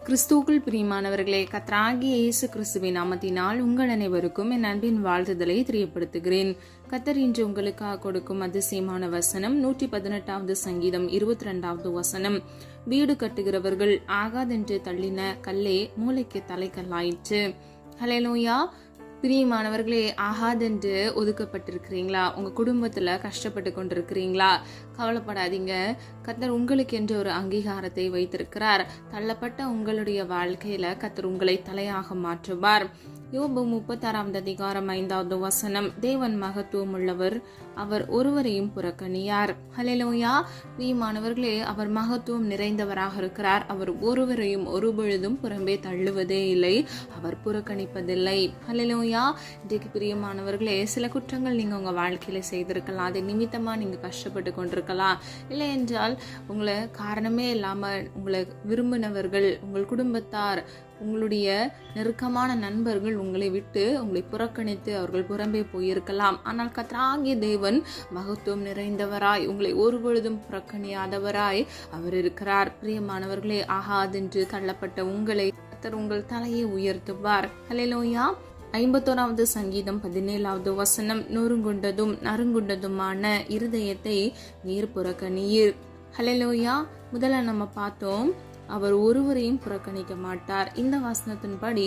கிறிஸ்துவுக்குள் பிரியமானவர்களே, கர்த்தராகிய இயேசு கிறிஸ்துவின் நாமத்தினால் உங்கள் அனைவருக்கும் என் அன்பின் வாழ்த்துதலை தெரியப்படுத்துகிறேன். கர்த்தர் இன்று உங்களுக்காக கொடுக்கும் அதிசயமான வசனம் 118வது சங்கீதம் 22வது வசனம். வீடு கட்டுகிறவர்கள் ஆகாதென்று தள்ளின கல்லே மூளைக்கு தலைக்கல்லாயிற்று. ஹல்லேலூயா. பிரியமானவர்களே, ஆகாதென்று ஒதுக்கப்பட்டிருக்கிறீங்களா? உங்க குடும்பத்துல கஷ்டப்பட்டு கொண்டிருக்கிறீங்களா? கவலைப்படாதீங்க. கர்த்தர் உங்களுக்கு என்று ஒரு அங்கீகாரத்தை வைத்திருக்கிறார். தள்ளப்பட்ட உங்களுடைய வாழ்க்கையில கர்த்தர் உங்களை தலையாக மாற்றுவார். யோபு 36வது அதிகாரம் 5வது வசனம். தேவன் மகத்துவம் உள்ளவர், அவர் ஒருவரையும் புறக்கணியார். ஹல்லேலூயா. பிரியமானவர்களே, அவர் மகத்துவம் நிறைந்தவராக இருக்கிறார். அவர் ஒருவரையும் ஒருபொழுதும் புறம்பே தள்ளுவதே இல்லை, அவர் புறக்கணிப்பதில்லை. ஹல்லேலூயா. இன்றைக்கு பிரியமானவர்களே, சில குற்றங்கள் நீங்க உங்க வாழ்க்கையில செய்திருக்கலாம். அதை நிமித்தமா நீங்க கஷ்டப்பட்டு கொண்டிருக்கலாம். இல்லை என்றால் உங்களை காரணமே இல்லாம உங்களை விரும்பினவர்கள், உங்கள் குடும்பத்தார், உங்களுடைய நெருக்கமான நண்பர்கள் உங்களை விட்டு உங்களை புறக்கணித்து அவர்கள் புறம்பே போயிருக்கலாம். ஆனால் கர்த்தராகிய தேவன் மகத்துவம் நிறைந்தவராய், உங்களை ஒருபொழுதும் புறக்கணியாதவராய் அவர் இருக்கிறார். பிரியமானவர்களே, ஆகாதென்று தள்ளப்பட்ட உங்களை கர்த்தர் உங்கள் தலையை உயர்த்துவார். ஹல்லேலூயா. 51வது சங்கீதம் 17வது வசனம். நொறுங்குண்டதும் நறுங்குண்டதுமான இருதயத்தை நீர் புறக்கணியீர். ஹல்லேலூயா. முதல்ல நம்ம பார்த்தோம், அவர் ஒருவரையும் புறக்கணிக்க மாட்டார். இந்த வசனத்தின்படி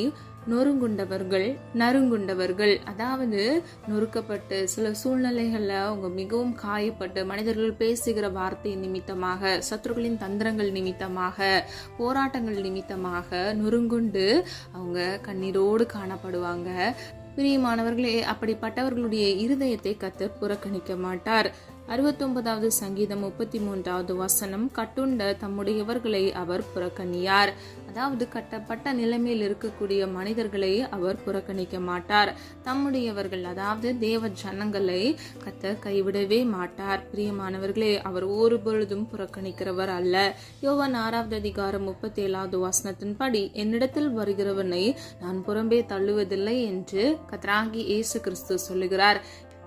நறுங்குண்டவர்கள், அதாவது நொறுக்கப்பட்டு சில சூழ்நிலைகள்ல அவங்க மிகவும் காயப்பட்டு மனிதர்கள் பேசுகிற வார்த்தை நிமித்தமாக, சத்துருக்களின் தந்திரங்கள் நிமித்தமாக, போராட்டங்கள் நிமித்தமாக நொறுங்குண்டு அவங்க கண்ணீரோடு காணப்படுவாங்க. பிரியமானவர்களே, அப்படிப்பட்டவர்களுடைய இருதயத்தை கர்த்தர் புறக்கணிக்க மாட்டார். 69வது சங்கீதம் 33வது வசனம். கட்டுண்ட தம்முடையவர்களை அவர் புறக்கணியார். அதாவது கட்டப்பட்ட நிலைமையில் இருக்கக்கூடிய மனிதர்களை அவர் புறக்கணிக்க மாட்டார். தம்முடையவர்கள், அதாவது தேவ ஜனங்களை கர்த்தர் கைவிடவே மாட்டார். பிரியமானவர்களே, அவர் ஒரு பொழுதும் புறக்கணிக்கிறவர் அல்ல. யோவான் 6வது அதிகாரம் 37வது வசனத்தின்படி, என்னிடத்தில் வருகிறவனை நான் புறம்பே தள்ளுவதில்லை என்று கர்த்தராகிய இயேசு கிறிஸ்து சொல்லுகிறார்.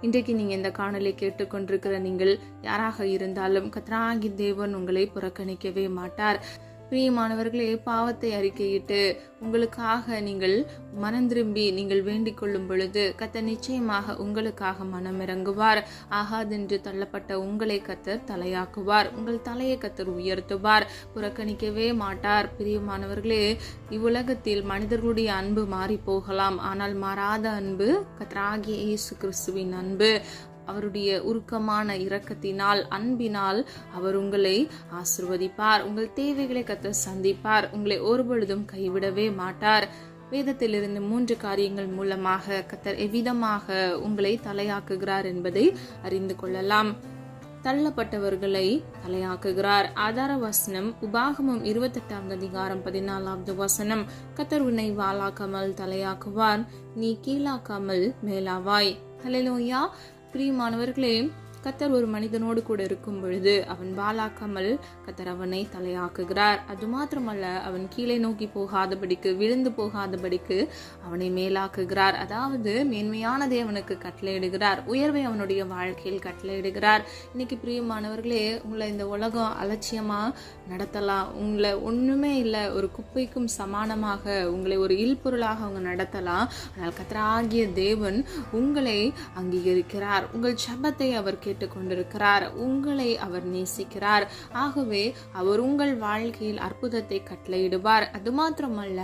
இன்றைக்கு நீங்க இந்த காணொளி கேட்டுக்கொண்டிருக்கிற நீங்கள் யாராக இருந்தாலும் கர்த்தராகிய தேவன் உங்களை புறக்கணிக்கவே மாட்டார். பிரியமானவர்களே, பாவத்தை அறிக்கையிட்டு உங்களுக்காக நீங்கள் மனம் திரும்பி நீங்கள் வேண்டிக் கொள்ளும் பொழுது கர்த்தர் நிச்சயமாக உங்களுக்காக மனம் இறங்குவார். ஆகாதென்று தள்ளப்பட்ட உங்களை கர்த்தர் தலையாக்குவார். உங்கள் தலையை கர்த்தர் உயர்த்துவார், புறக்கணிக்கவே மாட்டார். பிரியமானவர்களே, இவ்வுலகத்தில் மனிதர்களுடைய அன்பு மாறி போகலாம், ஆனால் மாறாத அன்பு கர்த்தராகிய இயேசு கிறிஸ்துவின் அன்பு. அவருடைய உருக்கமான இரக்கத்தினால், அன்பினால் அவர் உங்களை ஆசீர்வதிப்பார். உங்கள் தேவைகளை கர்த்தர் சந்திப்பார். உங்களை ஒருபொழுதும் கைவிடவே மாட்டார். வேதத்திலிருந்து 3 காரியங்கள் மூலமாக கர்த்தர் எவ்விதமாக உங்களை தலையாக்குகிறார் என்பதை அறிந்து கொள்ளலாம். தள்ளப்பட்டவர்களை தலையாக்குகிறார். ஆதார வசனம் உபாகமம் 28வது அதிகாரம் 14வது வசனம். கர்த்தர் உன்னை வாளாக்காமல் தலையாக்குவார், நீ கீழாக்காமல் மேலாவாய். ஹல்லேலூயா. பிரியமானவர்களே, கர்த்தர் ஒரு மனிதனோடு கூட இருக்கும் பொழுது அவன் வாளாக்காமல் கர்த்தர் அவனை தலையாக்குகிறார். அது மாத்திரமல்ல, அவன் கீழே நோக்கி போகாதபடிக்கு, விழுந்து போகாதபடிக்கு அவனை மேலாக்குகிறார். அதாவது மேன்மையானதை அவனுக்கு கட்டளையிடுகிறார், உயர்வை அவனுடைய வாழ்க்கையில் கட்டளையிடுகிறார். இன்னைக்கு பிரியமானவர்களே, உங்களை இந்த உலகம் அலட்சியமா நடத்தலாம், உங்களை ஒண்ணுமே இல்லை, ஒரு குப்பைக்கும் சமானமாக உங்களை ஒரு இல்பொருளாக அவங்க நடத்தலாம். ஆனால் கர்த்தராகிய தேவன் உங்களை அங்கீகரிக்கிறார். உங்கள் ஜெபத்தை அவர் கேட்டுக்கொண்டிருக்கிறார். உங்களை அவர் நேசிக்கிறார். ஆகவே அவர் உங்கள் வாழ்க்கையில் அற்புதத்தை கட்டளையிடுவார். அது மாத்திரமல்ல,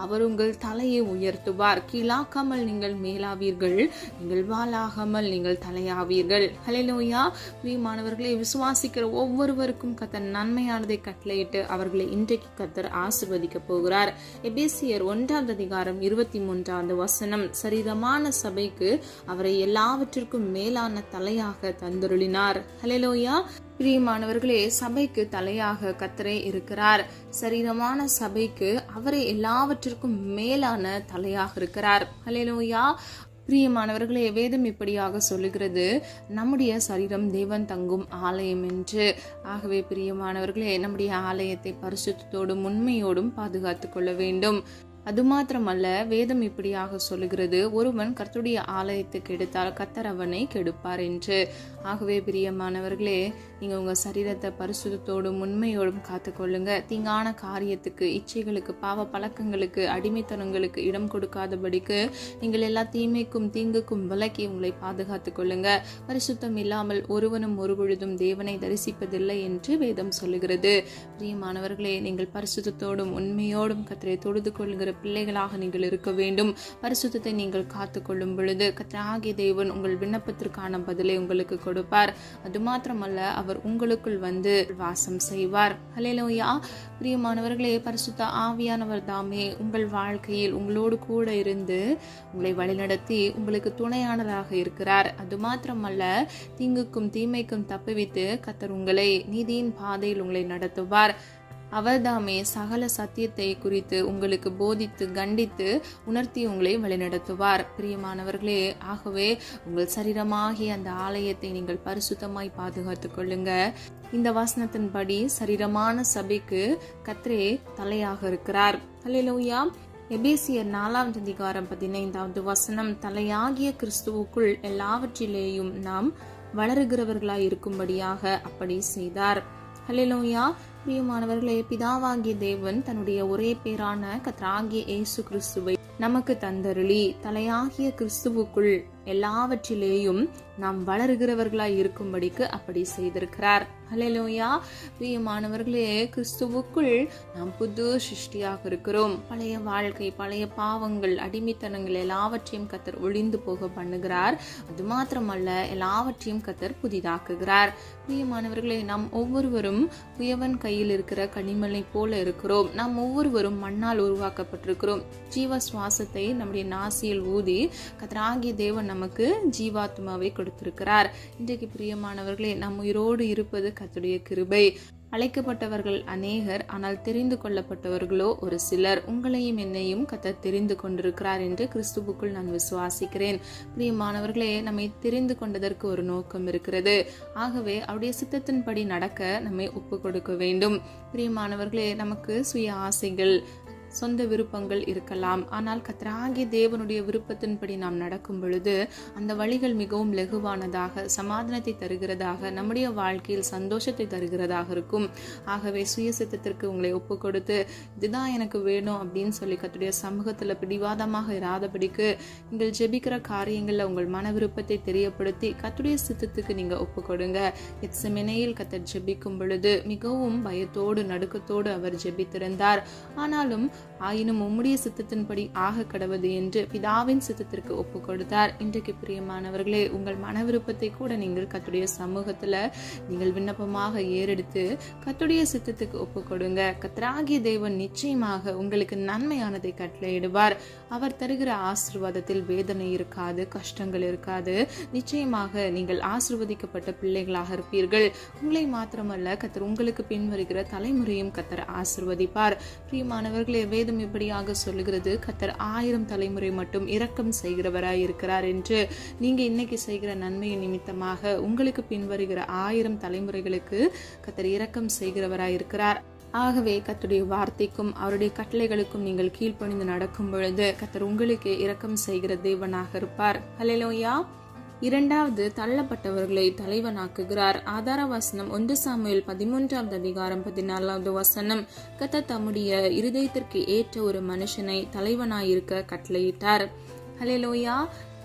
அவர் உங்கள் தலையை உயர்த்துவார். கீழாக்காமல் நீங்கள் மேலாவீர்கள், நீங்கள் வாளாகாமல் நீங்கள் தலையாவீர்கள். ஹல்லேலூயா. பிரியமானவர்களை, விசுவாசிக்கிற ஒவ்வொருவருக்கும் கர்த்தர் நன்மையானதை கட்டளையிட்டு அவர்களை இன்றைக்கு கர்த்தர் ஆசீர்வதிக்க போகிறார். எபேசியர் 1வது அதிகாரம் 23வது வசனம். சரீரமான சபைக்கு அவரை எல்லாவற்றிற்கும் மேலான தலையாக தந்தருளினார். ஹல்லேலூயா. பிரியமானவர்களே, சபைக்கு தலையாக கர்த்தரே இருக்கிறார். சரீரமான சபைக்கு அவரை எல்லாவற்றிற்கும் மேலான தலையாக இருக்கிறார். ஹல்லேலூயா. பிரியமானவர்களே, வேதம் இப்படியாக சொல்லுகிறது, நம்முடைய சரீரம் தேவன் தங்கும் ஆலயம் என்று. ஆகவே பிரியமானவர்களே, நம்முடைய ஆலயத்தை பரிசுத்தத்தோடும் உண்மையோடும் பாதுகாத்துக் கொள்ள வேண்டும். அது மாத்திரமல்ல, வேதம் இப்படியாக சொல்லுகிறது, ஒருவன் கர்த்தருடைய ஆலயத்துக்கு எடுத்தால் கர்த்தர் அவனை கெடுப்பார் என்று. ஆகவே பிரியமானவர்களே, நீங்க உங்க சரீரத்தை பரிசுத்தத்தோடும் உண்மையோடும் காத்துக்கொள்ளுங்க. தீங்கான காரியத்துக்கு, இச்சைகளுக்கு, பாவ பழக்கங்களுக்கு, அடிமைத்தனங்களுக்கு இடம் கொடுக்காதபடிக்கு நீங்கள் எல்லா தீமைக்கும் தீங்குக்கும் விலக்கி உங்களை பாதுகாத்துக் கொள்ளுங்க. பரிசுத்தம் இல்லாமல் ஒருவனும் ஒருபொழுதும் தேவனை தரிசிப்பதில்லை என்று வேதம் சொல்லுகிறது. பிரியமானவர்களே, நீங்கள் பரிசுத்தத்தோடும் உண்மையோடும் கர்த்தரை தொழுது கொள்கிற பிள்ளைகளாக நீங்கள் இருக்க வேண்டும். பரிசுத்தத்தை நீங்கள் காத்துக்கொள்ளும் பொழுது கர்த்தராகிய தேவன் உங்கள் விண்ணப்பத்திற்கான பதிலை உங்களுக்கு கொடுப்பார். அது மாத்திரமல்ல, அவர் உங்களுக்குள் வந்து வாசம் செய்வார். ஹல்லேலூயா. பிரியமானவர்களே, பரிசுத்த ஆவியானவர் தாமே உங்கள் வாழ்க்கையில் உங்களோடு கூட இருந்து உங்களை வழிநடத்தி உங்களுக்கு துணையானதாக இருக்கிறார். அது மாத்திரமல்ல, தீங்குக்கும் தீமைக்கும் தப்புவித்து கர்த்தர் உங்களை நீதியின் பாதையில் உங்களை நடத்துவார். அவர்தாமே சகல சத்தியத்தை குறித்து உங்களுக்கு போதித்து கண்டித்து உணர்த்தி உங்களை வழிநடத்துவார். பிரியமானவர்களே, ஆகவே உங்கள் சரீரமாகிய அந்த ஆலயத்தை நீங்கள் பரிசுத்தமாய் பாதுகாத்துக் கொள்ளுங்க. இந்த வசனத்தின்படி சரீரமான சபைக்கு கர்த்தரே தலையாக இருக்கிறார். அல்லேலூயா. எபேசியர் 4:15 தலையாகிய கிறிஸ்துவுக்குள் எல்லாவற்றிலேயும் நாம் வளருகிறவர்களாய் இருக்கும்படியாக அப்படி செய்தார். ஹல்லேலூயா. பிரியமானவர்களே, பிதாவாகிய தேவன் தன்னுடைய ஒரே பேரான கர்த்தராகிய இயேசு கிறிஸ்துவை நமக்கு தந்தருளி தலையாகிய கிறிஸ்துவுக்குள் எல்லாவற்றிலேயும் நாம் வளருகிறவர்களாய் இருக்கும்படிக்கு அப்படி செய்திருக்கிறார். ஹல்லேலூயா. பிரியமானவர்களே, கிறிஸ்துவுக்குள் நாம் புது சிருஷ்டியாக இருக்கிறோம். பழைய வாழ்க்கை, பழைய பாவங்கள், அடிமைத்தனங்கள் எல்லாவற்றையும் கர்த்தர் ஒழிந்து போக பண்ணுகிறார். அது மாத்திரமல்ல, எல்லாவற்றையும் கர்த்தர் புதிதாக்குகிறார். பிரியமானவர்களே, நாம் ஒவ்வொருவரும் குயவன் கையில் இருக்கிற கனிமலை போல இருக்கிறோம். நாம் ஒவ்வொருவரும் மண்ணால் உருவாக்கப்பட்டிருக்கிறோம். ஜீவ சுவாசத்தை நம்முடைய நாசியில் ஊதி கர்த்தராகிய தேவன் நமக்கு ஜீவாத்மாவை கொடுத்திருக்கிறார். இன்றைக்கு பிரியமானவர்களே, நம் உயிரோடு இருப்பது கர்த்தருடைய கிருபை. அழைக்கப்பட்டவர்கள் அநேகர், ஆனால் தெரிந்து கொள்ளப்பட்டவர்களோ ஒரு சிலர். உங்களையும் என்னையும் கர்த்தர் தெரிந்து கொண்டிருக்கிறார் என்று கிறிஸ்துவுக்குள் நான் விசுவாசிக்கிறேன். பிரியமானவர்களே, நம்மை தெரிந்து கொண்டதற்கு ஒரு நோக்கம் இருக்கிறது. ஆகவே அவருடைய சித்தத்தின்படி நடக்க நம்மை ஒப்பு கொடுக்க வேண்டும். பிரியமானவர்களே, நமக்கு சுய ஆசைகள், சொந்த விருப்பங்கள் இருக்கலாம். ஆனால் கர்த்தராகிய தேவனுடைய விருப்பத்தின்படி நாம் நடக்கும் பொழுது அந்த வழிகள் மிகவும் லகுவானதாக, சமாதானத்தை தருகிறதாக, நம்முடைய வாழ்க்கையில் சந்தோஷத்தை தருகிறதாக இருக்கும். ஆகவே சுய சித்தத்திற்கு உங்களை ஒப்பு கொடுத்து இதுதான் எனக்கு வேணும் அப்படின்னு சொல்லி கர்த்தருடைய சமூகத்தில் பிடிவாதமாக இராதபடிக்கு நீங்கள் ஜெபிக்கிற காரியங்களில் உங்கள் மன விருப்பத்தை தெரியப்படுத்தி கர்த்தருடைய சித்தத்துக்கு நீங்க ஒப்பு கொடுங்க. கெத்செமனேயில் கர்த்தர் ஜெபிக்கும் பொழுது மிகவும் பயத்தோடு நடுக்கத்தோடு அவர் ஜெபித்திருந்தார். ஆனாலும் ஆயினும் உம்முடைய சித்தத்தின்படி ஆக கடவது என்று பிதாவின் சித்தத்திற்கு ஒப்பு கொடுத்தார். இன்றைக்கு பிரியமானவர்களே, உங்கள் மன விருப்பத்தை கூட நீங்கள் கர்த்தருடைய சமூகத்துல நீங்கள் விண்ணப்பமாக ஏறெடுத்து கர்த்தருடைய சித்தத்துக்கு ஒப்பு கொடுங்க. கர்த்தராகிய தேவன் நிச்சயமாக உங்களுக்கு நன்மையானதை கட்டளையிடுவார். அவர் தருகிற ஆசீர்வாதத்தில் வேதனை இருக்காது, கஷ்டங்கள் இருக்காது. நிச்சயமாக நீங்கள் ஆசீர்வதிக்கப்பட்ட பிள்ளைகளாக இருப்பீர்கள். உங்களை மாத்திரமல்ல, கர்த்தர் உங்களுக்கு பின்வருகிற தலைமுறையும் கர்த்தர் ஆசீர்வதிப்பார். பிரியமானவர்களே, வேதம் இப்படியாக சொல்லுகிறது, கர்த்தர் 1000 தலைமுறை மட்டும் இரக்கம் செய்கிறவராய் இருக்கிறார் என்று. நீங்க இன்னைக்கு செய்கிற நன்மையின் நிமித்தமாக உங்களுக்கு பின்வருகிற 1000 தலைமுறைகளுக்கு கர்த்தர் இரக்கம் செய்கிறவராய் இருக்கிறார். ஆகவே கர்த்தருடைய வார்த்தைக்கும் அவருடைய கட்டளைகளுக்கும் நீங்கள் கீழ்ப்பணிந்து நடக்கும் பொழுது கர்த்தர் உங்களுக்கு இரக்கம் செய்கிற தேவனாக இருப்பார். ஹல்லேலூயா. 2வது, தள்ளப்பட்டவர்களை தலைவனாக்குகிறார். ஆதார வசனம் 1 சாமுவேல் 13:14 கர்த்தர் தம்முடைய இருதயத்திற்கு ஏற்ற ஒரு மனுஷனை தலைவனாயிருக்க கட்டளையிட்டார். ஹல்லேலூயா.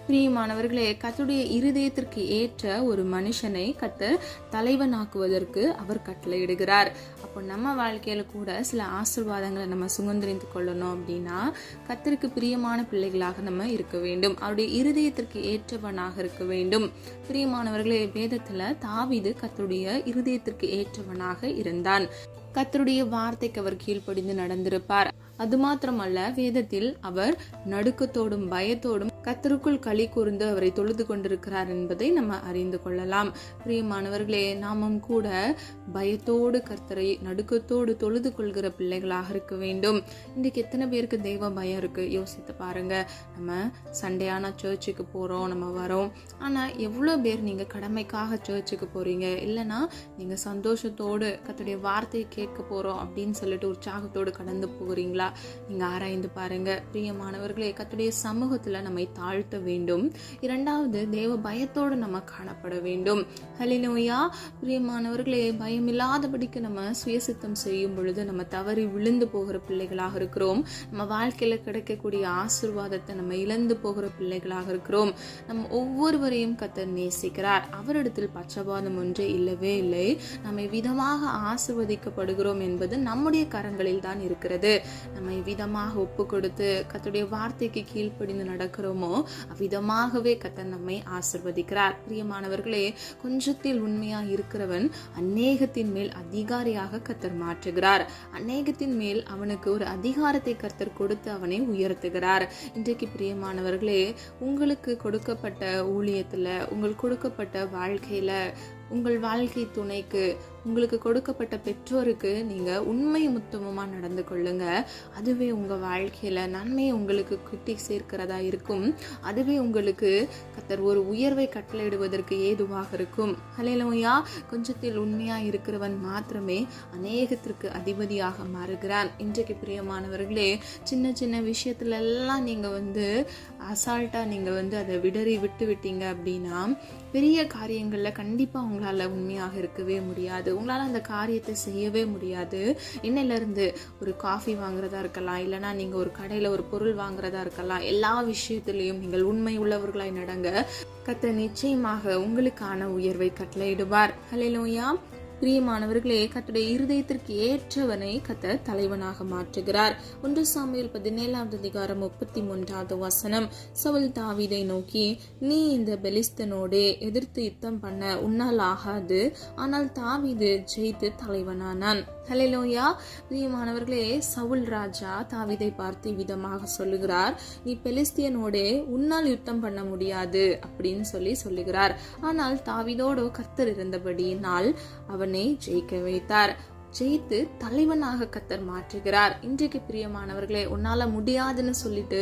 பிரியமானவர்களே, கர்த்தருடைய இருதயத்திற்கு ஏற்ற ஒரு மனுஷனை கர்த்தர் தலைவனாக்குவதற்கு அவர் கட்டளையிடுகிறார். அப்போ நம்ம வாழ்க்கையில கூட சில ஆசீர்வாதங்களை நம்ம சுதந்திரித்து கொள்ளணும் அப்படின்னா கர்த்தருக்கு பிரியமான பிள்ளைகளாக நம்ம இருக்க வேண்டும். அவருடைய இருதயத்திற்கு ஏற்றவனாக இருக்க வேண்டும். பிரியமானவர்களே, வேதத்துல தாவீது கர்த்தருடைய இருதயத்திற்கு ஏற்றவனாக இருந்தான். கர்த்தருடைய வார்த்தைக்கு அவர் கீழ்ப்படிந்து நடந்திருப்பார். அது மாத்திரமல்ல, வேதத்தில் அவர் நடுக்கத்தோடும் பயத்தோடும் கர்த்தருக்குள் களி கூர்ந்து அவரை தொழுது கொண்டிருக்கிறார் என்பதை நம்ம அறிந்து கொள்ளலாம். பிரியமானவர்களே, நாமும் கூட பயத்தோடு கர்த்தரை நடுக்கத்தோடு தொழுது கொள்கிற பிள்ளைகளாக இருக்க வேண்டும். இன்றைக்கு எத்தனை பேருக்கு தெய்வ பயம் இருக்கு? யோசித்து பாருங்க. நம்ம சண்டேயான சர்ச்சுக்கு போறோம், நம்ம வரோம். ஆனா எவ்வளவு பேர் நீங்க கடமைக்காக சர்ச்சுக்கு போறீங்க, இல்லைன்னா நீங்க சந்தோஷத்தோடு கர்த்தருடைய வார்த்தையை கேட்க போறோம் அப்படின்னு சொல்லிட்டு உற்சாகத்தோடு கடந்து போகிறீங்களா? நீங்க ஆராய்ந்து பாருங்க. பிரியமானவர்களே, கர்த்தருடைய சமூகத்துல நம்மை தாழ்த்த வேண்டும். இரண்டாவது, தேவ பயத்தோடு நம்ம காணப்பட வேண்டும். ஹல்லேலூயா. பிரியமானவர்களே, பயமில்லாதபடிக்கு நம்ம சுயசித்தம் செய்யும் பொழுது நம்ம தவறி விழுந்து போகிற பிள்ளைகளாக இருக்கிறோம். நம்ம வாழ்க்கையில கிடைக்கக்கூடிய ஆசீர்வாதத்தை நம்ம இழந்து போகிற பிள்ளைகளாக இருக்கிறோம். நம்ம ஒவ்வொருவரையும் கர்த்தர் நேசிக்கிறார். அவரிடத்தில் பட்சபாதம் ஒன்றே இல்லவே இல்லை. நம்மை விதமாக ஆசீர்வதிக்கப்படுகிறோம் என்பது நம்முடைய கரங்களில் தான் இருக்கிறது. நம்ம விதமாக ஒப்பு கொடுத்து கர்த்தருடைய வார்த்தைக்கு கீழ்ப்படிந்து நடக்கிறோமோ அவ்விதமாகவே கர்த்தர் நம்மை ஆசீர்வதிக்கிறார். பிரியமானவர்களே, கொஞ்சத்தில் உண்மையா இருக்கிறவன் அநேகத்தின் மேல் அதிகாரியாக கர்த்தர் மாற்றுகிறார். அநேகத்தின் மேல் அவனுக்கு ஒரு அதிகாரத்தை கர்த்தர் கொடுத்து அவனை உயர்த்துகிறார். இன்றைக்கு பிரியமானவர்களே, உங்களுக்கு கொடுக்கப்பட்ட ஊழியத்துல, உங்களுக்கு கொடுக்கப்பட்ட வாழ்க்கையில, உங்கள் வாழ்க்கை துணைக்கு, உங்களுக்கு கொடுக்கப்பட்ட பெற்றோருக்கு நீங்க உண்மை முத்தமா நடந்து கொள்ளுங்க. அதுவே உங்க வாழ்க்கையில நன்மையை உங்களுக்கு கிட்டி சேர்க்கிறதா இருக்கும். அதுவே உங்களுக்கு கர்த்தர் ஒரு உயர்வை கட்டளையிடுவதற்கு ஏதுவாக இருக்கும். ஹல்லேலூயா. கொஞ்சத்தில் உண்மையா இருக்கிறவன் மாத்திரமே அநேகத்திற்கு அதிபதியாக மாறுகிறான். இன்றைக்கு பிரியமானவர்களே, சின்ன சின்ன விஷயத்துல எல்லாம் நீங்க அசால்ட்டா நீங்க அதை விட்டு விட்டீங்க அப்படின்னா பெரிய காரியங்கள்ல கண்டிப்பா உங்களால உண்மையாக இருக்கவே முடியாது. உங்களால அந்த காரியத்தை செய்யவே முடியாது. இன்னையில இருந்து ஒரு காஃபி வாங்குறதா இருக்கலாம், இல்லைன்னா நீங்க ஒரு கடையில ஒரு பொருள் வாங்குறதா இருக்கலாம், எல்லா விஷயத்திலையும் நீங்கள் உண்மை உள்ளவர்களாய் நடங்க. கர்த்தர் நிச்சயமாக உங்களுக்கான உயர்வை கட்டளையிடுவார். ஹல்லேலூயா. பிரியமானவர்களே, கர்த்தருடைய இருதயத்திற்கு ஏற்றவனை கர்த்தர் தலைவனாக மாற்றுகிறார். 1 சாமுவேல் 17:33 சவுல் தாவீதை நோக்கி, நீ இந்த பெலிஸ்தனோடே எதிர்த்து யுத்தம் பண்ண உன்னால் ஆகாது. ஆனால் தாவீது ஜெயித்து தலைவனானான். ஹல்லேலூயா. பிரியமானவர்களே, சவுல் ராஜா தாவீதை பார்த்து விதமாக சொல்லுகிறார், நீ பெலிஸ்தியனோடே உன்னால் யுத்தம் பண்ண முடியாது அப்படின்னு சொல்லுகிறார். ஆனால் தாவீதோடு கர்த்தர் இருந்தபடியினால் அவனை ஜெயிக்க வைத்தார். ஜெயித்து தலைவனாக கர்த்தர் மாற்றுகிறார். இன்றைக்கு பிரியமானவர்களே, உன்னால முடியாதுன்னு சொல்லிட்டு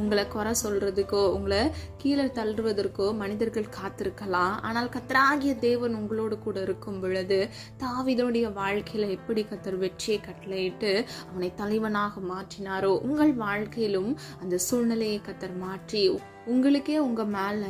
உங்களை குறை சொல்றதுக்கோ உங்களை கீழே தள்ளுவதற்கோ மனிதர்கள் காத்திருக்கலாம். ஆனால் கர்த்தராகிய தேவன் உங்களோடு கூட இருக்கும் பொழுது தாவீதுடைய வாழ்க்கையில எப்படி கர்த்தர் வெற்றியை கட்டளையிட்டு அவனை தலைவனாக மாற்றினாரோ, உங்கள் வாழ்க்கையிலும் அந்த சூழ்நிலையை கர்த்தர் மாற்றி உங்களுக்கே உங்க மேல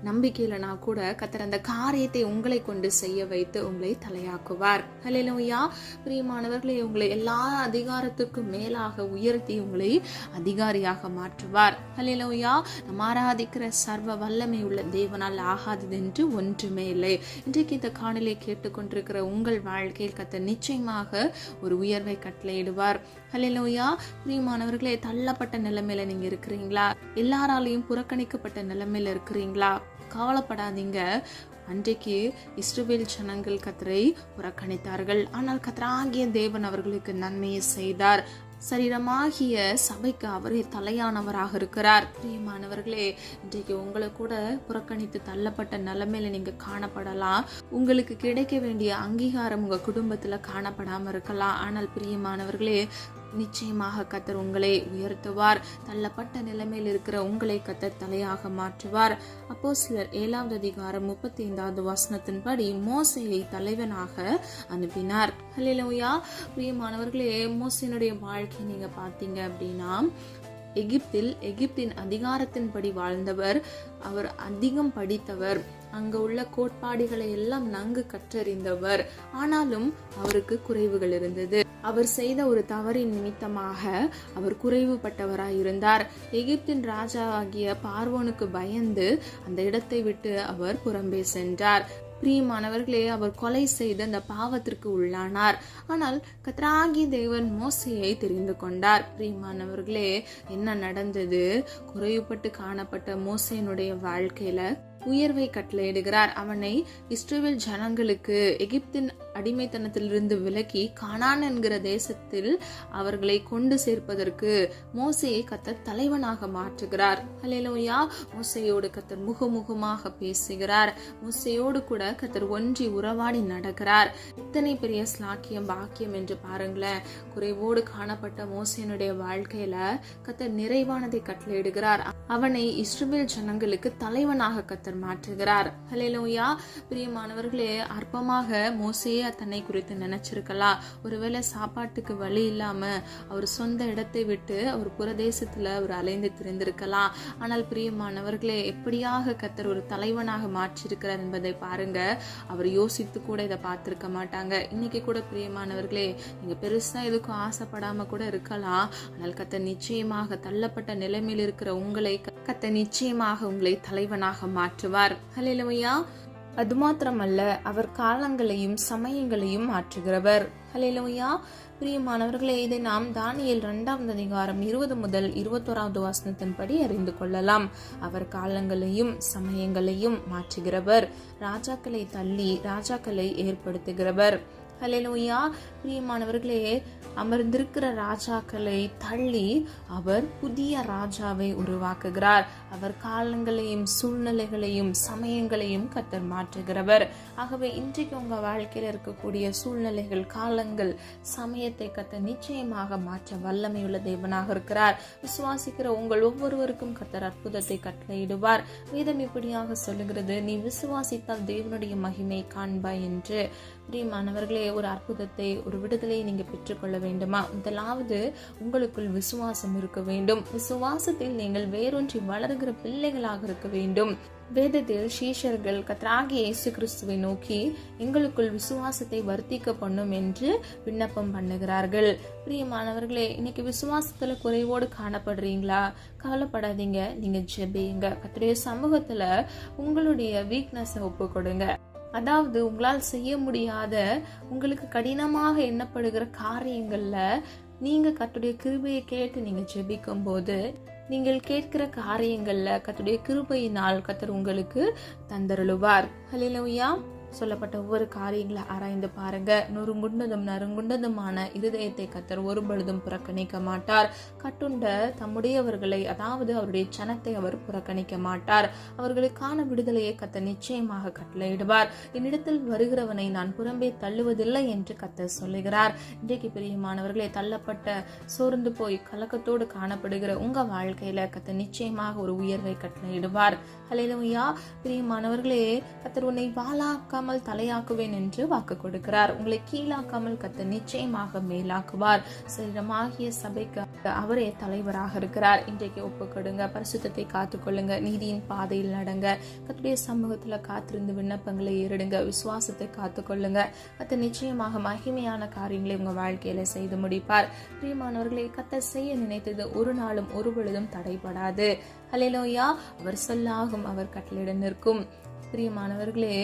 நம்பிக்கை இல்லைனா கூட கர்த்தர் அந்த காரியத்தை உங்களை கொண்டு செய்ய வைத்து உங்களை தலையாக்குவார். ஹல்லேலூயா. பிரியமானவர்களே, உங்களை எல்லா அதிகாரத்துக்கும் மேலாக உயர்த்தி உங்களை அதிகாரியாக மாற்றுவார். ஹல்லேலூயா. நம்ம ஆராதிக்கிற சர்வ வல்லமை உள்ள தேவனால் ஆகாதது என்று ஒன்றுமே இல்லை. இன்றைக்கு இந்த காணொலியை கேட்டுக்கொண்டிருக்கிற உங்கள் வாழ்க்கையில் கர்த்தர் நிச்சயமாக ஒரு உயர்வை கட்டளையிடுவார். ஹல்லேலூயா. பிரியமானவர்களே, தள்ளப்பட்ட நிலைமையில நீங்க இருக்கிறீங்களா? எல்லாராலையும் புறக்கணிக்கப்பட்ட நிலைமையில இருக்கிறீங்களா? கவலைப்படாதீங்க. அன்றைக்கு இஸ்ரவேல் ஜனங்கள் கர்த்தரை புறக்கணித்தார்கள். ஆனால் கர்த்தராகிய தேவன் அவர்களுக்கு நன்மையை செய்தார். சரீரமாகிய சபைக்கு அவரே தலையானவராக இருக்கிறார். பிரியமானவர்களே, இன்றைக்கு உங்களை கூட புறக்கணித்து தள்ளப்பட்ட நிலைமையில நீங்க காணப்படலாம். உங்களுக்கு கிடைக்க வேண்டிய அங்கீகாரம் உங்க குடும்பத்துல காணப்படாம இருக்கலாம். ஆனால் பிரியமானவர்களே, நிச்சயமாக கர்த்தர் உங்களை உயர்த்துவார். தள்ளப்பட்ட நிலைமையில் இருக்கிற உங்களை கர்த்தர் தலையாக மாற்றுவார். அப்போஸ்தலர் 7:35 மோசேயை தலைவனாக அனுப்பினார். ஹல்லேலூயா. பிரியமானவர்களே, மோசேனுடைய வாழ்க்கை நீங்க பார்த்தீங்க அப்படின்னா, எகிப்தின் அதிகாரத்தின்படி வாழ்ந்தவர். அவர் அதிகம் படித்தவர். அங்க உள்ள கோட்பாடுகளை எல்லாம் நன்கு கற்றறிந்தவர். ஆனாலும் அவருக்கு குறைவுகள் இருந்தது. அவர் செய்த ஒரு தவறின் நிமித்தமாக அவர் குறைவுபட்டவராய் இருந்தார். எகிப்தின் ராஜாவாகிய பார்வோனுக்கு பயந்து அந்த இடத்தை விட்டு அவர் புறம்பே சென்றார். பிரியமானவர்களே, அவர் கொலை செய்து அந்த பாவத்திற்கு உள்ளானார். ஆனால் கர்த்தராகிய தேவன் மோசேயை தெரிந்து கொண்டார். பிரியமானவர்களே, என்ன நடந்தது? குறைவுபட்டு காணப்பட்ட மோசேனுடைய வாழ்க்கையில உயர்வை கட்டளையிடுகிறார். அவனை இஸ்ரவேல் ஜனங்களுக்கு எகிப்தின் அடிமைத்தனத்திலிருந்து விலக்கி கானான் என்கிற தேசத்தில் அவர்களை கொண்டு சேர்ப்பதற்கு மோசேயை கர்த்தர் தலைவனாக மாற்றுகிறார். ஹல்லேலூயா. மோசேயோடு கர்த்தர் முகமுகமாக பேசுகிறார். மோசேயோடு கூட கர்த்தர் ஒன்றி உறவாடி நடக்கிறார். இத்தனை பெரிய ஸ்லாக்கியம் பாக்கியம் என்று பாருங்களேன். குறைவோடு காணப்பட்ட மோசேனுடைய வாழ்க்கையில கர்த்தர் நிறைவானதை கட்டளையிடுகிறார். அவனை இஸ்ரவேல் ஜனங்களுக்கு தலைவனாக கர்த்தர் மாற்றுகிறார். ஹல்லேலூயா. பிரியமானவர்களே, அற்பமாக மோசேயே தன்னை குறித்து நினைச்சிருக்கலாம். ஒருவேளை சாப்பாட்டுக்கு வழி இல்லாம அவர் சொந்த இடத்தை விட்டு அவர் புறதேசத்துல அவர் அலைந்து திரிந்திருக்கலாம். ஆனால் பிரியமானவர்களே, எப்படியாக கர்த்தர் ஒரு தலைவனாக மாற்றிருக்கிறார் என்பதை பாருங்க. அவர் யோசித்து கூட இதை பார்த்திருக்க மாட்டாங்க. இன்னைக்கு கூட பிரியமானவர்களே, நீங்க பெருசா எதுக்கும் ஆசைப்படாம கூட இருக்கலாம். ஆனால் கர்த்தர் நிச்சயமாக தள்ளப்பட்ட நிலைமையில் இருக்கிற உங்களை கர்த்தர் நிச்சயமாக உங்களை தலைவனாக மாற்றுவார். ஹல்லேலூயா. அது மாத்திரமல்ல, அவர் காலங்களையும் சமயங்களையும் மாற்றுகிறவர். ஹல்லேலூயா. பிரியமானவர்களே, இதை நாம் தானியேல் 2ஆம் அதிகாரம் 20 முதல் 21வது வசனத்தின்படி அறிந்து கொள்ளலாம். அவர் காலங்களையும் சமயங்களையும் மாற்றுகிறவர், ராஜாக்களை தள்ளி ராஜாக்களை ஏற்படுத்துகிறவர். ஹல்லேலூயா. பிரியமானவர்களே, அமர்ந்திருக்கிற ராஜாக்களை தள்ளி அவர் புதிய ராஜாவை உருவாக்குகிறார். அவர் காலங்களையும் சூழ்நிலைகளையும் சமயங்களையும் கர்த்தர் மாற்றுகிறவர். ஆகவே இன்றைக்கு உங்க வாழ்க்கையில இருக்கக்கூடிய சூழ்நிலைகள், காலங்கள், சமயத்தை கர்த்தர் நிச்சயமாக மாற்ற வல்லமையுள்ள தேவனாக இருக்கிறார். விசுவாசிக்கிற உங்கள் ஒவ்வொருவருக்கும் கர்த்தர் அற்புதத்தை கட்டளையிடுவார். வேதம் இப்படியாக சொல்லுகிறது, நீ விசுவாசித்தால் தேவனுடைய மகிமை காண்பாய் என்று. பிரியமானவர்களே, ஒரு அற்புதத்தை, ஒரு விடுதலையை நீங்க பெற்றுக்கொள்ள வேண்டுமா? முதலாவது உங்களுக்குள் விசுவாசம் இருக்க வேண்டும். விசுவாசத்தில் நீங்கள் வேரூன்றி வளர்கிற பிள்ளைகளாக இருக்க வேண்டும். வேதத்தில் சீஷர்கள் கர்த்தராகிய இயேசு கிறிஸ்துவை நோக்கி எங்களுக்குள் விசுவாசத்தை வர்த்திக்க பண்ணும் என்று விண்ணப்பம் பண்ணுகிறார்கள். பிரியமானவர்களே, இன்னைக்கு விசுவாசத்துல குறைவோடு காணப்படுறீங்களா? கவலைப்படாதீங்க. நீங்க ஜெபியுங்க. கர்த்தருடைய சமூகத்துல உங்களுடைய வீக்னஸை ஒப்பு கொடுங்க. அதாவது உங்களால் செய்ய முடியாத, உங்களுக்கு கடினமாக எண்ணப்படுகிற காரியங்கள்ல நீங்க கர்த்தருடைய கிருபையை கேட்டு நீங்க ஜெபிக்கும் போது, நீங்கள் கேட்கிற காரியங்கள்ல கர்த்தருடைய கிருபையினால் கர்த்தர் உங்களுக்கு தந்தருளுவார். ஹல்லேலூயா. சொல்லப்பட்ட ஒவ்வொரு காரியங்களை ஆராய்ந்து பாருங்க. நறுங்குண்டதுமான இருதயத்தை கர்த்தர் ஒரு பொழுதும் புறக்கணிக்க மாட்டார். கட்டுண்ட தம்முடையவர்களை, அதாவது அவருடைய ஜனத்தை அவர் புறக்கணிக்க மாட்டார். அவர்களுக்கான விடுதலையை கர்த்தர் நிச்சயமாக கட்டளையிடுவார். என்னிடத்தில் வருகிறவனை நான் புறம்பே தள்ளுவதில்லை என்று கர்த்தர் சொல்லுகிறார். இன்றைக்கு பிரியமானவர்களே, தள்ளப்பட்ட, சோர்ந்து போய் கலக்கத்தோடு காணப்படுகிற உங்க வாழ்க்கையில கர்த்தர் நிச்சயமாக ஒரு உயர்வை கட்டளையிடுவார். ஹல்லேலூயா. பிரியமானவர்களே, கர்த்தர் உன்னை வாளாக்காமல் தலையாக்குவேன் என்று வாக்கு கொடுக்கிறார். உங்களை கீழாக்காமல் கர்த்தர் நிச்சயமாக மேலாக்குவார். சரீரமாகிய சபைக்கு அவரே தலைவராக இருக்கிறார். இன்றைக்கு ஒப்பு கொடுங்க. பரிசுத்தத்தை காத்துக்கொள்ளுங்க. நீதியின் பாதையில் நடங்க. கர்த்தருடைய சமூகத்துல காத்திருந்து விண்ணப்பங்களை ஏறிடுங்க. விசுவாசத்தை காத்துக்கொள்ளுங்க. கர்த்தர் நிச்சயமாக மகிமையான காரியங்களை உங்க வாழ்க்கையில செய்து முடிப்பார். பிரியமானவர்களை, கர்த்தர் செய்ய நினைத்தது ஒரு நாளும் ஒரு பொழுதும் தடைபடாது. ஹல்லேலூயா. அவர் சொல்லாகும், அவர் கட்டளையிட நிற்கும். பிரியமானவர்களே,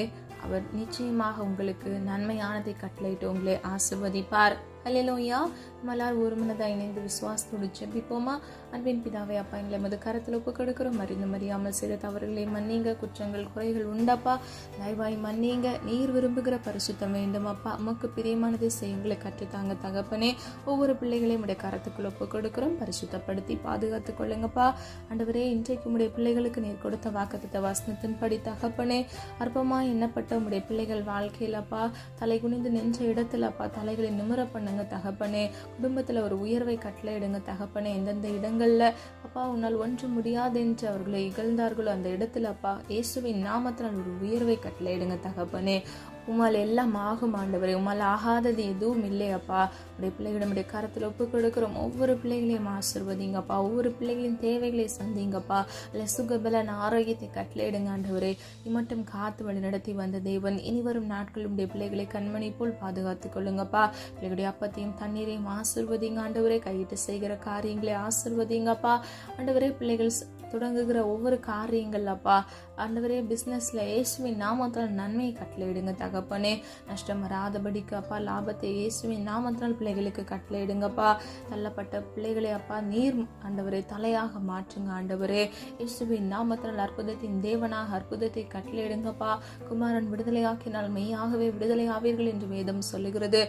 அவர் நிச்சயமாக உங்களுக்கு நன்மையானதை கட்டளையிட்டு உங்களை ஆசீர்வதிப்பார். ஹல்லேலூயா. நம்மளால் ஒரு மனதாக இணைந்து விசுவாசத்தோடு ஜெபிப்போமா? அன்பின் பிதாவே, அப்பா, எங்களை மது கரத்தில் ஒப்பு கொடுக்கிறோம். அறிந்து மறியாமல் செய்த தவறுகளை மன்னிங்க. குற்றங்கள் குறைகள் உண்டப்பா, தயவாய் மன்னிங்க. நீர் விரும்புகிற பரிசுத்தம் வேண்டும் அப்பா. உமக்கு பிரியமானதை செய்யுங்களை கற்றுத்தாங்க தகப்பனே. ஒவ்வொரு பிள்ளைகளையும் உடைய கரத்துக்குள் ஒப்பு கொடுக்கிறோம். பரிசுத்தப்படுத்தி பாதுகாத்துக் கொள்ளுங்கப்பா. ஆண்டவரே, இன்றைக்கு உடைய பிள்ளைகளுக்கு நீர் கொடுத்த வாக்குத்தத்த வசனத்தின்படி தகப்பனே, அற்பமாய் எண்ணப்பட்ட உடைய பிள்ளைகள் வாழ்க்கையிலப்பா, தலை குனிந்து நின்ற இடத்துலப்பா தலைகளை நிமிர பண்ணுங்க தகப்பனே. குடும்பத்துல ஒரு உயர்வை கட்டளையிடுங்க தகப்பனே. எந்தெந்த இடங்கள்ல அப்பா உன்னால் ஒன்று முடியாது என்று அவர்களை இகழ்ந்தார்களோ அந்த இடத்துல அப்பா இயேசுவின் நாமத்தினால் ஒரு உயர்வை கட்டளையிடுங்க தகப்பனே. உமால் எல்லாம் ஆகும் ஆண்டவரே. உமால் ஆகாதது எதுவும் இல்லையப்பா. உடைய பிள்ளைகளிடமுடைய கரத்தில் ஒப்பு கொடுக்கிறோம். ஒவ்வொரு பிள்ளைகளையும் ஆசீர்வதிங்கப்பா. ஒவ்வொரு பிள்ளைகளின் தேவைகளை சந்திங்கப்பா. இல்லை சுகபலன் ஆரோக்கியத்தை கட்டளையிடுங்க ஆண்டவரே. இம்மட்டும் காத்து வழி நடத்தி வந்த தேவன் இனி வரும் நாட்களும் உடைய பிள்ளைகளை கண்மணி போல் பாதுகாத்துக் கொள்ளுங்கப்பா. பிள்ளைகளுடைய அப்பத்தையும் தண்ணீரையும் ஆசீர்வதிங்க ஆண்டவரே. கையிட்டு செய்கிற காரியங்களை ஆசீர்வதிங்கப்பா ஆண்டவரே. பிள்ளைகள் தொடங்குகிற ஒவ்வொரு காரியங்கள் அப்பா ஆண்டவரே பிசினஸ்ல இயேசுவின் நாமத்தால் நன்மையை கட்டளையிடுங்க தகப்பனே. நஷ்டம் வராதபடிக்கு அப்பா லாபத்தை இயேசுவின் நாமத்தால் பிள்ளைகளுக்கு கட்டளையிடுங்கப்பா. தள்ளப்பட்ட பிள்ளைகளை அப்பா நீர் ஆண்டவரே தலையாக மாற்றுங்க ஆண்டவரே. இயேசுவின் நாமத்தால் அற்புதத்தின் தேவனாக அற்புதத்தை கட்டளையிடுங்கப்பா. குமாரன் விடுதலையாக்கினால் மெய்யாகவே விடுதலை ஆவீர்கள் என்று வேதம் சொல்லுகிறது.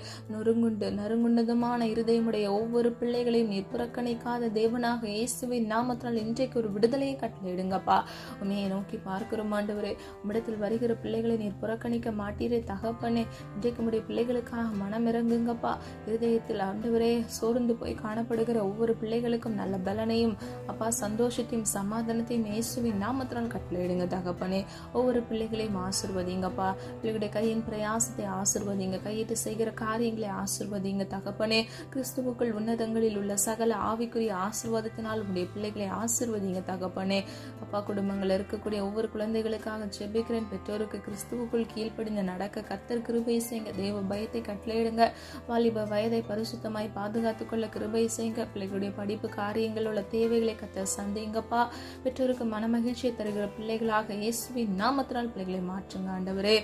நறுங்குண்டதுமான இருதயமுடைய ஒவ்வொரு பிள்ளைகளையும் நீர் புறக்கணிக்காத தேவனாக இயேசுவின் நாமத்தால் இன்றைக்கு ஒரு விடுதலையை கட்டளையிடுங்கப்பா. உண்மையை நோக்கி பார்க்கிறோம் ஆண்டவரே. உம்மிடத்தில் வருகிற பிள்ளைகளை நீர் புறக்கணிக்க மாட்டீரே தகப்பனே. இன்றைக்கு உடைய பிள்ளைகளுக்காக மனம் இறங்குங்கப்பா. இருதயத்தில் ஆண்டவரே சோர்ந்து போய் காணப்படுகிற ஒவ்வொரு பிள்ளைகளுக்கும் நல்ல பலனையும் அப்பா சந்தோஷத்தையும் சமாதானத்தையும் இயேசுவின் நாமத்தால் கட்டளையிடுங்க தகப்பனே. ஒவ்வொரு பிள்ளைகளையும் ஆசிர்வதிங்கப்பா. பிள்ளைகளுடைய கையின் பிரயாசத்தை ஆசிர்வதிங்க. கையிட்டு செய்கிற காரியங்களை ஆசிர்வதிங்க தகப்பனே. கிறிஸ்துவுக்குள் உன்னதங்களில் உள்ள சகல ஆவிக்குரிய ஆசீர்வாதத்தினால் உடைய பிள்ளைகளை ஆசிர்வதிங்க தகப்பனே. அப்பா குடும்பங்கள் இருக்கக்கூடிய ஒவ்வொரு குழந்தைகளுக்காக ஜெபிக்கிறேன். பெற்றோருக்கு கிறிஸ்துவுக்குள் கீழ்ப்படிந்து நடக்க கர்த்தர் கிருபை செய்யுங்க. தேவ பயத்தை கட்டளையிடுங்க. வாலிப வயதை பரிசுத்தமாய் பாதுகாத்துக் கொள்ள கிருபை செய்யுங்க. பிள்ளைகளுடைய படிப்பு காரியங்கள் உள்ள தேவைகளை கர்த்தர் சந்திங்கப்பா. பெற்றோருக்கு மனமகிழ்ச்சியை தருகிற பிள்ளைகளாக இயேசுவின் நாமத்தினால் பிள்ளைகளை மாற்றுங்க ஆண்டவரே.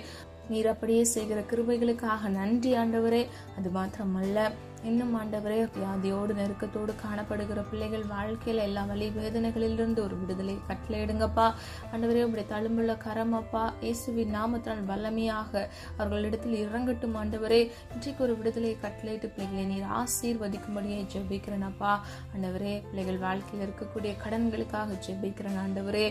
நீர் அப்படியே செய்கிற கிருபைகளுக்காக நன்றி ஆண்டவரே. அது மாத்திரமல்ல, இன்னும் ஆண்டவரே வியாதியோடு நெருக்கத்தோடு காணப்படுகிற பிள்ளைகள் வாழ்க்கையில எல்லா வலி வேதனைகளிலிருந்து ஒரு விடுதலை கட்டளையிடுங்கப்பா. ஆண்டவரே உடைய தழும்புள்ள கரமப்பா இயேசுவின் நாமத்தால் வல்லமையாக அவர்களிடத்தில் இறங்கட்டும் ஆண்டவரே. இன்றைக்கு ஒரு விடுதலை கட்டளையிட்டு பிள்ளைகளை நீர் ஆசீர்வதிக்கும்படியே ஜெபிக்கிறேனப்பா. ஆண்டவரே பிள்ளைகள் வாழ்க்கையில் இருக்கக்கூடிய கடன்களுக்காக ஜெபிக்கிறேன் ஆண்டவரே.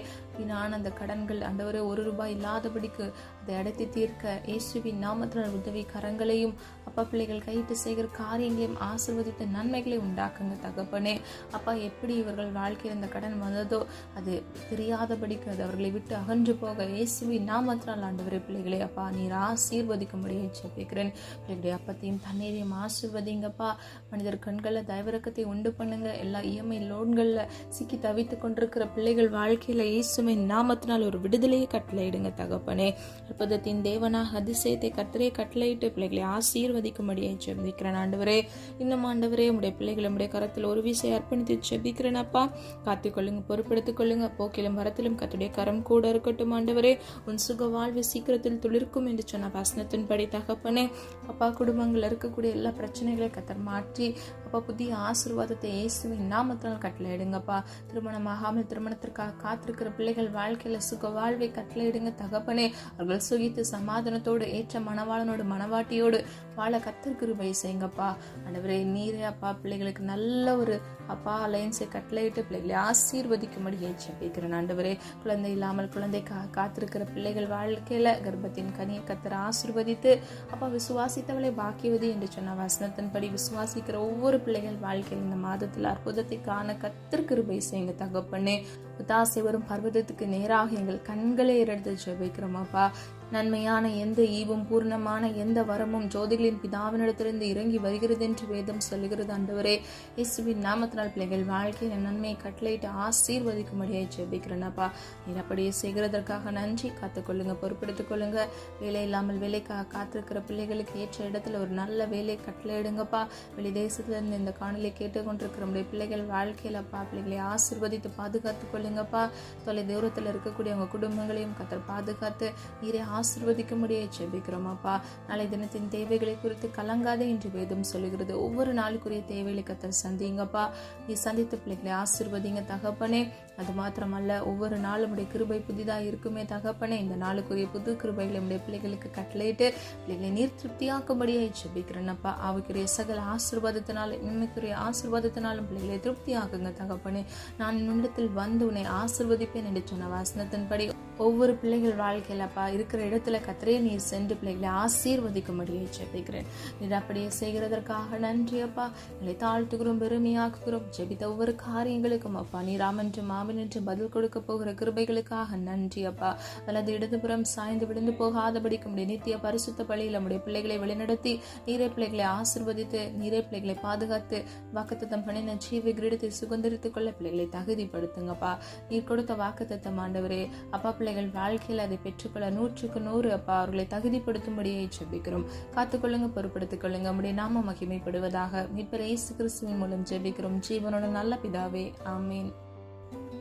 நான் அந்த கடன்கள் ஆண்டவரே ₹1 இல்லாதபடிக்கு அதை அடைத்து தீர்க்க இயேசுவின் நாமத்தால் உதவி கரங்களையும் அப்பா பிள்ளைகள் கையிட்டு செய்கிற காரியங்களையும் ஆசீர்வதித்த நன்மைகளை உண்டாக்குங்க தகப்பனே. அப்பா எப்படி இவர்கள் வாழ்க்கையில் இந்த கடன் வந்ததோ அது தெரியாதபடிக்கு அது அவர்களை விட்டு அகன்று போக இயேசுவின் நாமத்தால் ஆண்டவரே பிள்ளைகளை அப்பா நீர் ஆசீர்வதிக்கும்படியே ஜெபிக்கிறேன். பிள்ளைகளுடைய அப்பத்தையும் தண்ணீரையும் ஆசீர்வதிங்கப்பா. மனிதர் கண்கள்ல தயவிறக்கத்தை உண்டு பண்ணுங்க. எல்லா இஎம்ஐ லோன்கள்ல சிக்கி தவித்துக் கொண்டிருக்கிற பிள்ளைகள் வாழ்க்கையில இயேசுவின் நாமத்தினால் ஒரு விடுதலையை கட்டளையிடுங்க தகப்பனே. அற்புதத்தின் தேவனாக அதிசயத்தை கர்த்தரே கட்டளையிட்டு பிள்ளைகளை ஆசீர்வதிக்கும்படியே ஜெபிக்கிறேன் ஆண்டவரே. இன்னும் ஆண்டவரே உடைய பிள்ளைகளை உடைய கரத்தில் ஒரு விசை அர்ப்பணித்து ஜெபிக்கிறேன் அப்பா. காத்துக்கொள்ளுங்க, பொறுப்பெடுத்துக் கொள்ளுங்க. போக்கிலும் வரத்திலும் கர்த்தருடைய கரம் கூட இருக்கட்டும் ஆண்டவரே. உன் சுக வாழ்வு சீக்கிரத்தில் துளிர்க்கும் என்று சொன்ன வசனத்தின்படி தகப்பனே. அப்பா குடும்பங்கள் இருக்கக்கூடிய எல்லா பிரச்சனைகளை கர்த்தர் மாற்றி அப்பா புதிய ஆசீர்வாதத்தை இயேசுவின் நாமத்தால் கட்டளையிடுங்கப்பா. திருமணமாகாமல் திருமணத்திற்காக காத்திருக்கிற பிள்ளைகள் வாழ்க்கையில சுக வாழ்வை கட்டளையிடுங்க தகப்பனே. அவர்கள் சுகித்து சமாதானத்தோடு ஏற்ற மணவாளனோடு மணவாட்டியோடு வாழ கர்த்தர் கிருபை செய்யுங்கப்பா. ஆண்டவரே நீரே அப்பா பிள்ளைகளுக்கு நல்ல ஒரு அப்பா அலைன்ஸை கட்டளையிட்டு பிள்ளைகளை ஆசீர்வதிக்கும்படி ஜெபிக்கிறேன் ஆண்டவரே. குழந்தை இல்லாமல் குழந்தைக்காக காத்திருக்கிற பிள்ளைகள் வாழ்க்கையில கர்ப்பத்தின் கனியை கர்த்தர் ஆசீர்வதித்து அப்பா விசுவாசித்தவளை பாக்கியவதி என்று சொன்ன வசனத்தின்படி விசுவாசிக்கிற ஒவ்வொரு பிள்ளைகள் வாழ்க்கையில் இந்த மாதத்தில் அற்புதத்தை காண கர்த்தர் கிருபை செய்யுங்க தகப்பனே. உதாசை வரும் பர்வதத்துக்கு நேராக எங்கள் கண்களை எடுத்து ஜெபிக்கிறோம் அப்பா. நன்மையான எந்த ஈவும் பூர்ணமான எந்த வரமும் ஜோதிகளின் பிதாவினிடத்திலிருந்து இறங்கி வருகிறது என்று வேதம் சொல்லுகிறது ஆண்டவரே. இயேசுவின் நாமத்தினால் பிள்ளைகள் வாழ்க்கையின் நன்மையை கட்டளையிட்டு ஆசீர்வதிக்கும்படியே ஜெபிக்கிறேனப்பா. நீர் அப்படியே செய்கிறதற்காக நன்றி. காத்துக்கொள்ளுங்க, பொறுப்பெடுத்துக் கொள்ளுங்க. வேலை இல்லாமல் வேலைக்காக காத்திருக்கிற பிள்ளைகளுக்கு ஏற்ற இடத்துல ஒரு நல்ல வேலை கட்டளையிடுங்கப்பா. வெளி தேசத்திலிருந்து இந்த காணொலியை கேட்டுக்கொண்டிருக்கிற நம்முடைய பிள்ளைகள் வாழ்க்கையிலப்பா பிள்ளைகளை ஆசீர்வதித்து பாதுகாத்துக் கொள்ளுங்கப்பா. தொலை தூரத்தில் இருக்கக்கூடிய உங்க குடும்பங்களையும் கர்த்தர் பாதுகாத்து நீரே ஆசீர்வதிக்கும்படியே ஜெபிக்கிறோம் அப்பா. நாளை தினத்தின் தேவைகளை குறித்து கலங்காதே என்று வேதம் சொல்லுகிறது. ஒவ்வொரு நாளுக்குரிய தேவைகளை கர்த்தர் சந்திங்கப்பா. நீ சந்தித்த பிள்ளைகளை ஆசீர்வதிங்க தகப்பனே. அது மாத்திரமல்ல ஒவ்வொரு நாளும் உடைய கிருபை புதிதாக இருக்குமே தகப்பனே. இந்த நாளுக்குரிய புது கிருபைகளை உடைய பிள்ளைகளுக்கு கட்டளையிட்டு பிள்ளைகளை நீர் திருப்தியாக்கும்படியே ஜெபிக்கிறேன் அப்பா. அவைக்குரிய சகல ஆசீர்வாதத்தினாலும் இன்மைக்குரிய ஆசீர்வாதத்தினாலும் பிள்ளைகளை திருப்தியாக்குங்க தகப்பனே. நான் உன்னிடத்தில் வந்து உன்னை ஆசீர்வதிப்பேன் என்று சொன்ன வசனத்தின்படி ஒவ்வொரு பிள்ளைகள் வாழ்க்கையிலப்பா இருக்கிற இடத்துல கர்த்தரே நீர் சென்று பிள்ளைகளை ஆசீர்வதிக்கும்படியே ஜெபிக்கிறேன். நீர் அப்படியே செய்கிறதற்காக நன்றி அப்பா. எங்களை தாழ்த்துகிறோம், பெருமையாக்குகிறோம். ஜெபித்த ஒவ்வொரு காரியங்களுக்கும் அப்பா நீர் ஆமென்று மாமன் என்று பதில் கொடுக்க போகிற கிருபைகளுக்காக நன்றி அப்பா. அல்லது இடதுபுறம் சாய்ந்து விழுந்து போகாதபடிக்கும் நித்திய பரிசுத்த பலியில் நம்முடைய பிள்ளைகளை வழிநடத்தி நீரே பிள்ளைகளை ஆசீர்வதித்து நீரே பிள்ளைகளை பாதுகாத்து வாக்குத்தத்தம் பண்ணின ஜீவ கிரீடத்தை சுதந்திரித்துக் கொள்ள பிள்ளைகளை தகுதிப்படுத்துங்கப்பா. நீர் கொடுத்த வாக்குத்தத்தம் ஆண்டவரே அப்பா பிள்ளைகள் வாழ்க்கையில் அதை பெற்றுக்கொள்ள 100க்கு 100 அப்பா அவர்களை தகுதிப்படுத்தும்படியே ஜெபிக்கிறோம். காத்துக்கொள்ளுங்க, பொறுப்படுத்திக் கொள்ளுங்க. நம்முடைய நாம மகிமைப்படுவதாக. மீட்பர் இயேசு கிறிஸ்துவின் மூலம் ஜெபிக்கிறோம் ஜீவனோட நல்ல பிதாவே, ஆமீன்.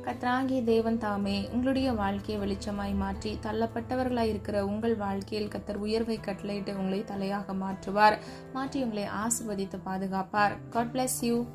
கர்த்தராகிய தேவன் தாமே உங்களுடைய வாழ்க்கையை வெளிச்சமாய் மாற்றி தள்ளப்பட்டவர்களாய் இருக்கிற உங்கள் வாழ்க்கையில் கர்த்தர் உயர்வை கட்டளையிட்டு உங்களை தலையாக மாற்றி உங்களை ஆசீர்வதித்து பாதுகாப்பார். God bless you.